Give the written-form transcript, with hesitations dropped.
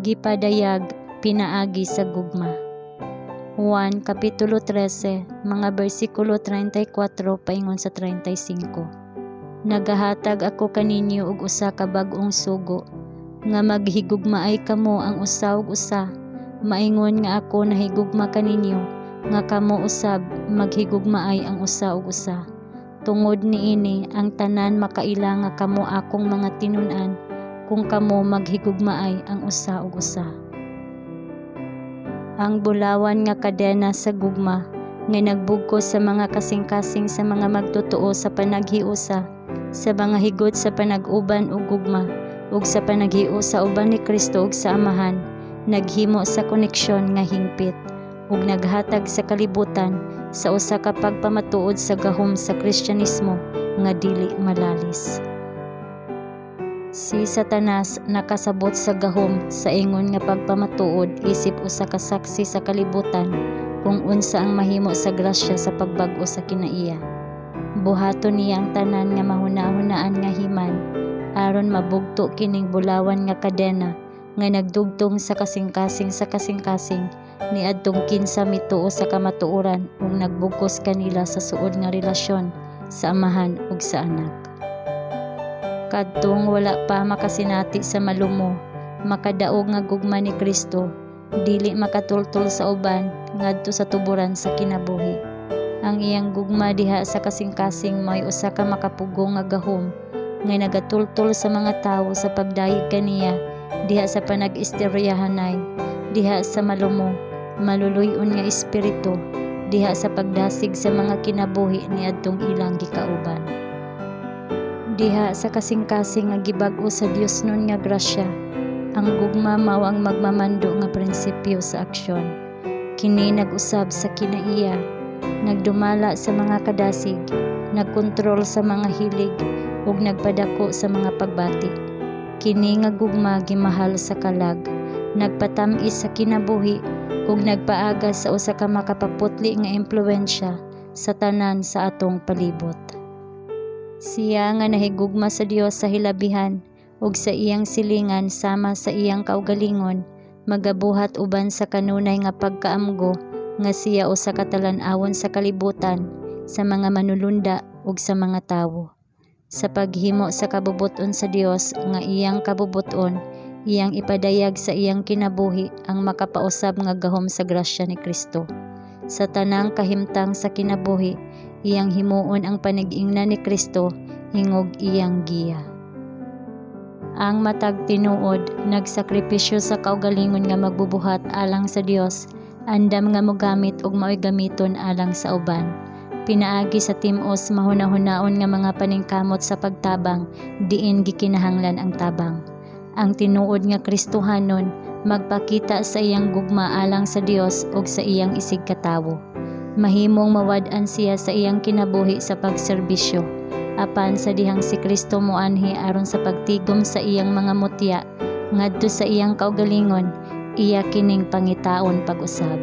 Gipadayag pinaagi sa gugma. Juan Kapitulo 13, mga bersikulo 34 paingon sa 35. Nagahatag ako kaninyo og usa ka bag-ong sugo, nga maghigugmaay kamo ang usa ug usa. Maingon nga ako nahigugma kaninyo, nga kamo usab maghigugmaay ang usa ug usa. Tungod niini ang tanan makaila nga kamo akong mga tinun-an, kung kamo maghigugmaay ang usa ug usa. Ang bulawan nga kadena sa gugma nga nagbugkos sa mga kasing-kasing sa mga magtotoo sa panaghiusa, sa mga higot sa panag-uban ug gugma, ug sa panaghiu sa uban ni Kristo ug sa Amahan, naghimo sa koneksyon nga hingpit, ug naghatag sa kalibutan sa usa ka pagpamatuod sa gahom sa Kristyanismo nga dili malalis. Si Satanas nakasabot sa gahom sa ingon nga pagpamatuod isip usa ka saksi sa kalibutan kung unsa ang mahimo sa grasya sa pagbag-o sa kinaiya. Buhaton niya ang tanan nga mahuna-hunaan nga himan aron mabugto kining bulawan nga kadena nga nagdugtong sa kasing-kasing niadtong kinsa mituo sa kamatuoran ug nagbugkos kanila sa suod nga relasyon sa Amahan ug sa Anak. Kadtong wala pa makasinati sa malumo, makadaog nga gugma ni Kristo, dili makatultol sa uban ngadto sa tuburan sa kinabuhi. Ang iyang gugma diha sa kasing-kasing may usa ka makapugong nga gahom nga nagatultol sa mga tawo sa pagdayeg kaniya diha sa panag-istoryahanay, diha sa malumo, maluluy-on nga espiritu, diha sa pagdasig sa mga kinabuhi niadtong ilang gikauban. Diha sa kasing-kasing nga gibag-o sa Dios nun nga grasya, ang gugma mao ang magmamando nga prinsipyo sa aksyon. Kini nag-usab sa kinaiya, nagdumala sa mga kadasig, nagkontrol sa mga hilig, ug nagpadako sa mga pagbati. Kini nga gugma gimahal sa kalag, nagpatam-is sa kinabuhi, ug nagpaaga sa usa ka makapaputli nga impluwensya sa tanan sa atong palibot. Siya nga nahigugma sa Dios sa hilabihan ug sa iyang silingan sama sa iyang kaugalingon, magabuhat uban sa kanunay nga pagkaamgo nga siya usa ka talan-awon sa kalibutan, sa mga manulunda ug sa mga tawo. Sa paghimo sa kabubuton sa Dios nga iyang kabubuton, iyang ipadayag sa iyang kinabuhi ang makapausab nga gahom sa grasya ni Kristo. Sa tanang kahimtang sa kinabuhi, iyang himuon ang panag-ingna ni Kristo hingog iyang giya. Ang matag tinuod nagsakripisyo sa kaugalingon nga magbubuhat alang sa Dios, andam nga mogamit ug mao'y gamiton alang sa uban. Pinaagi sa tim-os mahuna-hunaon nga mga paningkamot sa pagtabang, diin gikinahanglan ang tabang. Ang tinuod nga Kristohanon magpakita sa iyang gugma alang sa Dios ug sa iyang isig katawo. Mahimong mawad-an siya sa iyang kinabuhi sa pagserbisyo, apan sa dihang si Kristo moanhi aron sa pagtigom sa iyang mga mutya ngadto sa iyang kaugalingon, iya kining pangitaon pag-usab.